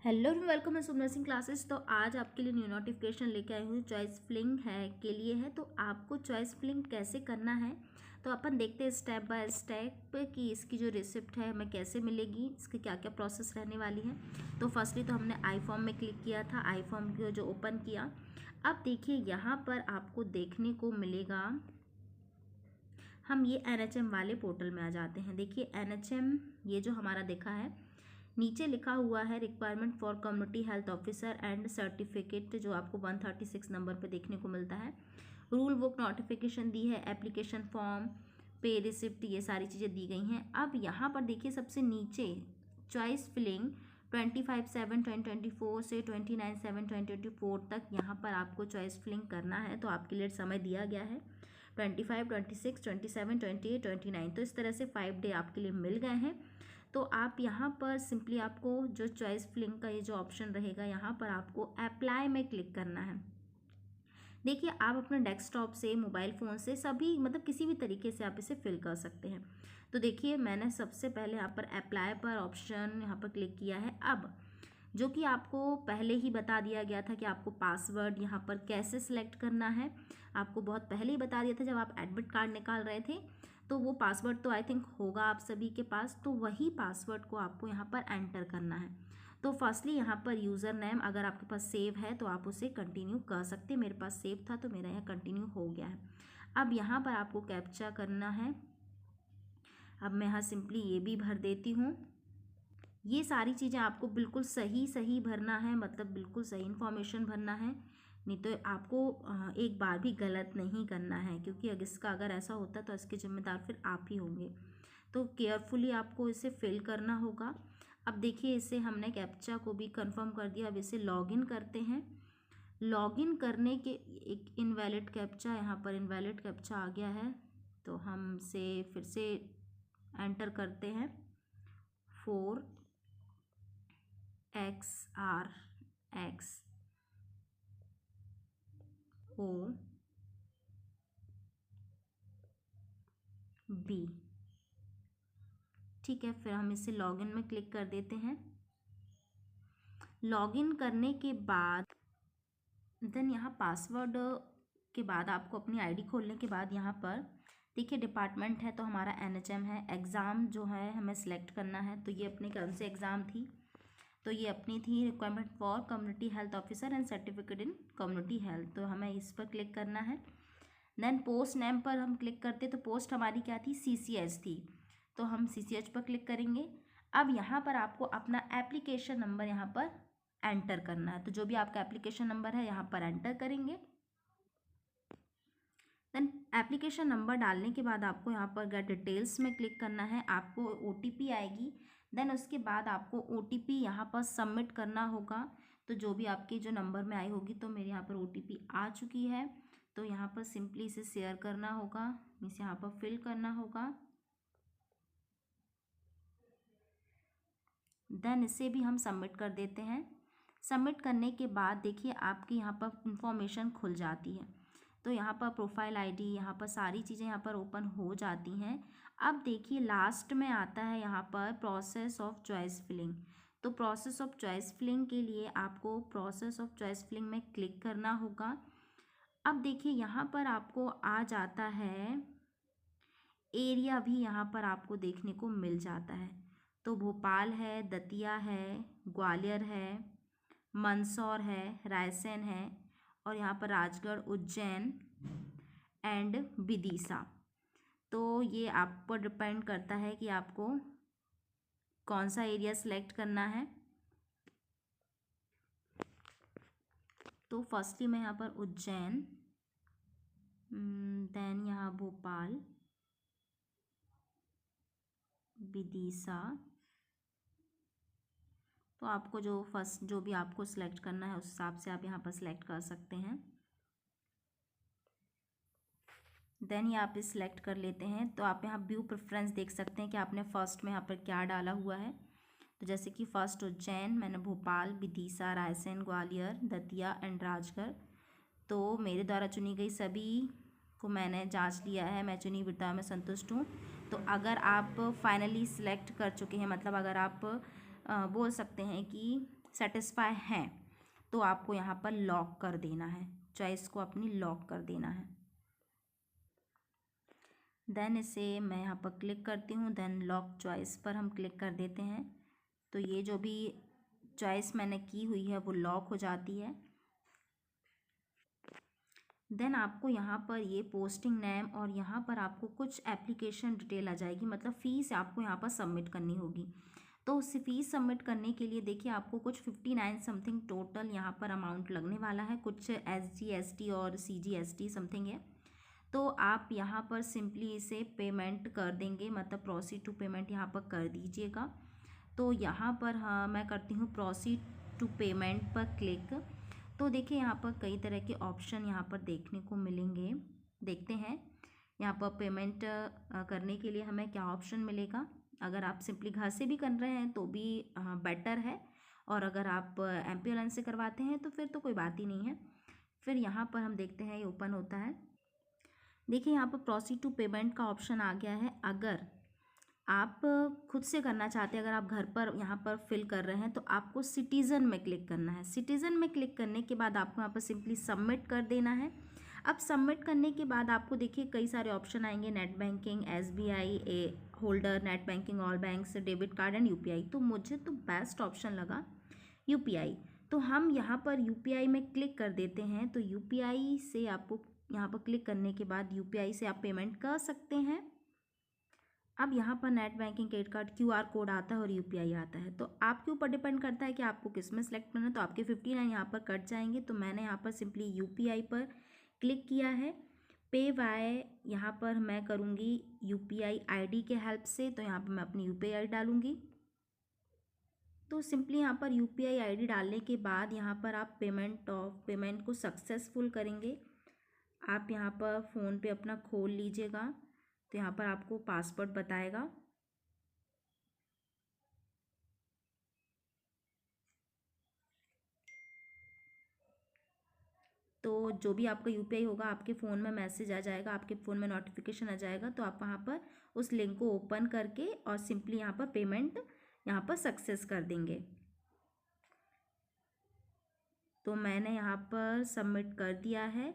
Hello welcome है सुमन Singh classes. तो आज आपके लिए न्यू नोटिफिकेशन लेके आई हूँ। चॉइस फिलिंग है के लिए है। तो आपको चॉइस फिलिंग कैसे करना है तो अपन देखते हैं स्टेप बाय स्टेप कि इसकी जो रिसिप्ट है हमें कैसे मिलेगी, इसकी क्या क्या प्रोसेस रहने वाली है। तो फर्स्टली तो हमने आई फॉर्म में क्लिक किया था, आई फॉर्म को जो ओपन किया। अब देखिए यहाँ पर आपको देखने को मिलेगा, हम ये NHM वाले पोर्टल में आ जाते हैं। देखिए NHM ये जो हमारा देखा है, नीचे लिखा हुआ है requirement for community health officer and certificate, जो आपको 136 नंबर पे देखने को मिलता है। रूल बुक नोटिफिकेशन दी है, एप्लीकेशन फॉर्म, पे रिसिप्ट, ये सारी चीज़ें दी गई हैं। अब यहाँ पर देखिए सबसे नीचे चॉइस फिलिंग 25/7/2024 से 29/7/2024 तक यहाँ पर आपको चॉइस फिलिंग करना है। तो आपके लिए समय दिया गया है 25, 26, 27, 28, 29। तो इस तरह से 5 डे आपके लिए मिल गए हैं। तो आप यहाँ पर सिंपली आपको जो चॉइस फिलिंग का ये जो ऑप्शन रहेगा, यहाँ पर आपको अप्लाई में क्लिक करना है। देखिए आप अपने डेस्कटॉप से, मोबाइल फ़ोन से, सभी मतलब किसी भी तरीके से आप इसे फिल कर सकते हैं। तो देखिए मैंने सबसे पहले यहाँ पर अप्लाई पर ऑप्शन यहाँ पर क्लिक किया है। अब जो कि आपको पहले ही बता दिया गया था कि आपको पासवर्ड यहाँ पर कैसे सिलेक्ट करना है, आपको बहुत पहले ही बता दिया था जब आप एडमिट कार्ड निकाल रहे थे। तो वो पासवर्ड तो आई थिंक होगा आप सभी के पास, तो वही पासवर्ड को आपको यहाँ पर एंटर करना है। तो फर्स्टली यहाँ पर यूज़र नेम अगर आपके पास सेव है तो आप उसे कंटिन्यू कर सकते हैं। मेरे पास सेव था तो मेरा यहाँ कंटिन्यू हो गया है। अब यहाँ पर आपको कैप्चा करना है। अब मैं यहाँ सिंपली ये भी भर देती हूँ। ये सारी चीज़ें आपको बिल्कुल सही सही भरना है, मतलब बिल्कुल सही इन्फॉर्मेशन भरना है, नहीं तो आपको एक बार भी गलत नहीं करना है, क्योंकि इसका अगर ऐसा होता तो इसके जिम्मेदार फिर आप ही होंगे। तो केयरफुली आपको इसे फिल करना होगा। अब देखिए इसे हमने कैप्चा को भी कंफर्म कर दिया। अब इसे लॉगिन करते हैं। लॉगिन करने के एक इनवैलिड कैप्चा, यहाँ पर इनवैलिड कैप्चा आ गया है, तो हम से फिर से एंटर करते हैं 4XRXOB। ठीक है, फिर हम इसे लॉगिन में क्लिक कर देते हैं। लॉगिन करने के बाद देन यहाँ पासवर्ड के बाद आपको अपनी आईडी खोलने के बाद यहाँ पर देखिए डिपार्टमेंट है तो हमारा NHM है। एग्ज़ाम जो है हमें सेलेक्ट करना है, तो ये अपने कौन से एग्ज़ाम थी, तो ये अपनी थी requirement for community health officer and certificate in community health, तो हमें इस पर क्लिक करना है। देन पोस्ट नेम पर हम क्लिक करते, तो पोस्ट हमारी क्या थी, CCH थी, तो हम CCH पर क्लिक करेंगे। अब यहाँ पर आपको अपना एप्लीकेशन नंबर यहाँ पर एंटर करना है, तो जो भी आपका एप्लीकेशन नंबर है यहाँ पर एंटर करेंगे। देन एप्लीकेशन नंबर डालने के बाद आपको यहाँ पर गेट डिटेल्स में क्लिक करना है। आपको OTP आएगी, देन उसके बाद आपको OTP यहाँ पर सबमिट करना होगा। तो जो भी आपके जो नंबर में आई होगी, तो मेरे यहाँ पर OTP आ चुकी है, तो यहाँ पर सिंपली इसे शेयर करना होगा, इसे यहाँ पर फिल करना होगा। देन इसे भी हम सबमिट कर देते हैं। सबमिट करने के बाद देखिए आपकी यहाँ पर इंफॉर्मेशन खुल जाती है, तो यहाँ पर प्रोफाइल आईडी, यहाँ पर सारी चीज़ें यहाँ पर ओपन हो जाती हैं। अब देखिए लास्ट में आता है यहाँ पर प्रोसेस ऑफ चॉइस फिलिंग। तो प्रोसेस ऑफ चॉइस फिलिंग के लिए आपको प्रोसेस ऑफ चॉइस फिलिंग में क्लिक करना होगा। अब देखिए यहाँ पर आपको आ जाता है एरिया भी, यहाँ पर आपको देखने को मिल जाता है। तो भोपाल है, दतिया है, ग्वालियर है, मंदसौर है, रायसेन है, और यहाँ पर राजगढ़, उज्जैन एंड विदिशा। तो ये आप पर डिपेंड करता है कि आपको कौन सा एरिया सेलेक्ट करना है। तो फर्स्टली मैं यहाँ पर उज्जैन, देन यहाँ भोपाल, विदिशा, तो आपको जो फर्स्ट जो भी आपको सिलेक्ट करना है उस हिसाब से आप यहाँ पर सिलेक्ट कर सकते हैं। देन ये आप इस सिलेक्ट कर लेते हैं, तो आप यहाँ व्यू प्रेफरेंस देख सकते हैं कि आपने फर्स्ट में यहाँ पर क्या डाला हुआ है। तो जैसे कि फर्स्ट उज्जैन, मैंने भोपाल, विदिशा, रायसेन, ग्वालियर, दतिया एंड राजगढ़, तो मेरे द्वारा चुनी गई सभी को मैंने जांच लिया है, मैं चुनी विधाओं में संतुष्ट हूँ। तो अगर आप फाइनली सिलेक्ट कर चुके हैं, मतलब अगर आप बोल सकते हैं कि सेटिस्फाई हैं तो आपको यहाँ पर लॉक कर देना है, चॉइस को अपनी लॉक कर देना है। देन इसे मैं यहाँ पर क्लिक करती हूँ, देन लॉक चॉइस पर हम क्लिक कर देते हैं। तो ये जो भी चॉइस मैंने की हुई है वो लॉक हो जाती है। देन आपको यहाँ पर ये पोस्टिंग नेम और यहाँ पर आपको कुछ एप्लीकेशन डिटेल आ जाएगी, मतलब फ़ीस आपको यहाँ पर सबमिट करनी होगी। तो उस फ़ीस सबमिट करने के लिए देखिए आपको कुछ 59 समथिंग टोटल यहाँ पर अमाउंट लगने वाला है, कुछ SGST और CGST समथिंग है। तो आप यहाँ पर सिंपली इसे पेमेंट कर देंगे, मतलब प्रोसीड टू पेमेंट यहाँ पर कर दीजिएगा। तो यहाँ पर हाँ मैं करती हूँ प्रोसीड टू पेमेंट पर क्लिक। तो देखिए यहाँ पर कई तरह के ऑप्शन यहाँ पर देखने को मिलेंगे, देखते हैं यहाँ पर पेमेंट करने के लिए हमें क्या ऑप्शन मिलेगा। अगर आप सिंपली घर से भी कर रहे हैं तो भी बेटर है, और अगर आप MPLN से करवाते हैं तो फिर तो कोई बात ही नहीं है। फिर यहाँ पर हम देखते हैं ये ओपन होता है। देखिए यहाँ पर प्रोसीड टू पेमेंट का ऑप्शन आ गया है। अगर आप खुद से करना चाहते हैं, अगर आप घर पर यहाँ पर फिल कर रहे हैं तो आपको सिटीज़न में क्लिक करना है। सिटीज़न में क्लिक करने के बाद आपको यहाँ पर सिंपली सबमिट कर देना है। अब सबमिट करने के बाद आपको देखिए कई सारे ऑप्शन आएंगे, net banking, SBI holder, net banking, all banks, debit card and UPI। तो मुझे तो बेस्ट ऑप्शन लगा UPI, तो हम यहाँ पर UPI में क्लिक कर देते हैं। तो UPI से आपको यहाँ पर क्लिक करने के बाद UPI से आप पेमेंट कर सकते हैं। अब यहाँ पर net banking, credit card, QR code आता है और UPI आता है। तो आपके ऊपर डिपेंड करता है कि आपको किस में सेलेक्ट करना है। तो आपके 59 यहाँ पर कट जाएंगे। तो मैंने यहाँ पर सिंपली UPI पर क्लिक किया है। पे बाय यहाँ पर मैं करूँगी UPI ID के हेल्प से। तो यहाँ पर मैं अपनी UPI ID डालूँगी। तो सिंपली यहाँ पर UPI ID डालने के बाद यहाँ पर आप पेमेंट को सक्सेसफुल करेंगे। आप यहाँ पर फ़ोन पे अपना खोल लीजिएगा। तो यहाँ पर आपको पासवर्ड बताएगा। तो जो भी आपका UPI होगा आपके फ़ोन में मैसेज आ जाएगा, आपके फ़ोन में नोटिफिकेशन आ जाएगा। तो आप वहाँ पर उस लिंक को ओपन करके और सिंपली यहाँ पर पेमेंट यहाँ पर सक्सेस कर देंगे। तो मैंने यहाँ पर सबमिट कर दिया है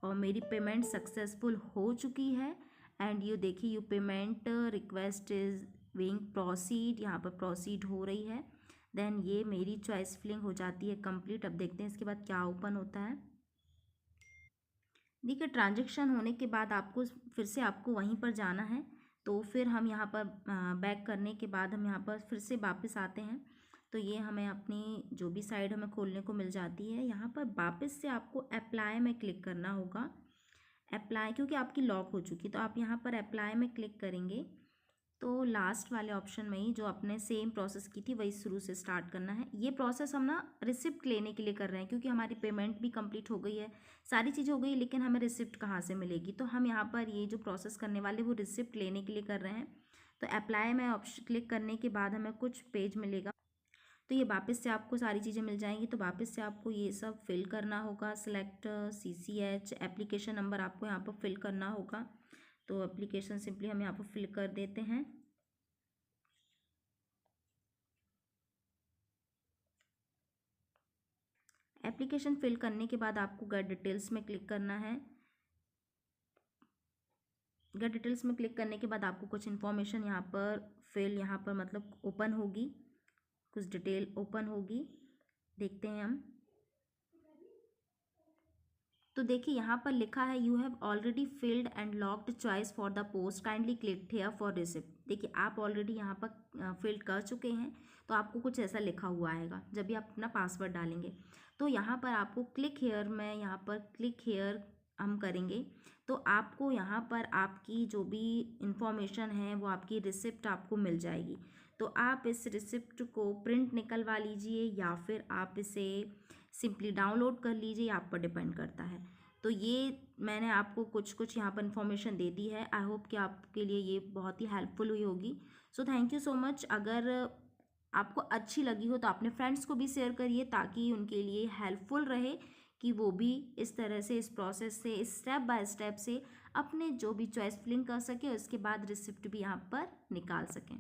और मेरी पेमेंट सक्सेसफुल हो चुकी है। एंड यू देखिए you payment request is being proceed, यहाँ पर प्रोसीड हो रही है। देन ये मेरी चॉइस फिलिंग हो जाती है कंप्लीट। अब देखते हैं इसके बाद क्या ओपन होता है। देखिए ट्रांजैक्शन होने के बाद आपको फिर से आपको वहीं पर जाना है। तो फिर हम यहाँ पर बैक करने के बाद हम यहाँ पर फिर से वापस आते हैं। तो ये हमें अपनी जो भी साइड हमें खोलने को मिल जाती है। यहाँ पर वापस से आपको अप्लाई में क्लिक करना होगा। अप्लाई क्योंकि आपकी लॉक हो चुकी, तो आप यहाँ पर अप्लाई में क्लिक करेंगे। तो लास्ट वाले ऑप्शन में ही जो आपने सेम प्रोसेस की थी वही शुरू से स्टार्ट करना है। ये प्रोसेस हम ना रिसिप्ट लेने के लिए कर रहे हैं, क्योंकि हमारी पेमेंट भी कंप्लीट हो गई है, सारी चीज़ हो गई, लेकिन हमें रिसिप्ट कहाँ से मिलेगी। तो हम यहाँ पर ये जो प्रोसेस करने वाले वो रिसिप्ट लेने के लिए कर रहे हैं। तो अप्लाई में ऑप्शन क्लिक करने के बाद हमें कुछ पेज मिलेगा। तो ये वापस से आपको सारी चीज़ें मिल जाएंगी। तो वापस से आपको ये सब फिल करना होगा। सिलेक्ट CCH, एप्लीकेशन नंबर आपको यहाँ पर फिल करना होगा। तो एप्लीकेशन सिंपली हम यहाँ पर फिल कर देते हैं। एप्लीकेशन फिल करने के बाद आपको गेट डिटेल्स में क्लिक करना है। गेट डिटेल्स में क्लिक करने के बाद आपको कुछ इन्फॉर्मेशन यहाँ पर मतलब ओपन होगी, कुछ डिटेल ओपन होगी, देखते हैं हम। तो देखिए यहाँ पर लिखा है you have already filled and locked choice for the post, kindly click here for receipt. देखिए आप ऑलरेडी यहाँ पर फिल्ड कर चुके हैं, तो आपको कुछ ऐसा लिखा हुआ आएगा जब भी आप अपना पासवर्ड डालेंगे। तो यहाँ पर आपको क्लिक हेयर में यहाँ पर क्लिक हेयर हम करेंगे। तो आपको यहाँ पर आपकी जो भी इंफॉर्मेशन है वो आपकी रिसिप्ट आपको मिल जाएगी। तो आप इस रिसिप्ट को प्रिंट निकलवा लीजिए या फिर आप इसे सिंपली डाउनलोड कर लीजिए, आप पर डिपेंड करता है। तो ये मैंने आपको कुछ कुछ यहाँ पर इन्फॉर्मेशन दे दी है। आई होप कि आपके लिए ये बहुत ही हेल्पफुल हुई होगी। So thank you so much. अगर आपको अच्छी लगी हो तो अपने फ्रेंड्स को भी शेयर करिए, ताकि उनके लिए हेल्पफुल रहे कि वो भी इस तरह से इस प्रोसेस से स्टेप बाय स्टेप से अपने जो भी चॉइस फिलिंग कर सके, उसके बाद रिसिप्ट भी यहाँ पर निकाल सकें।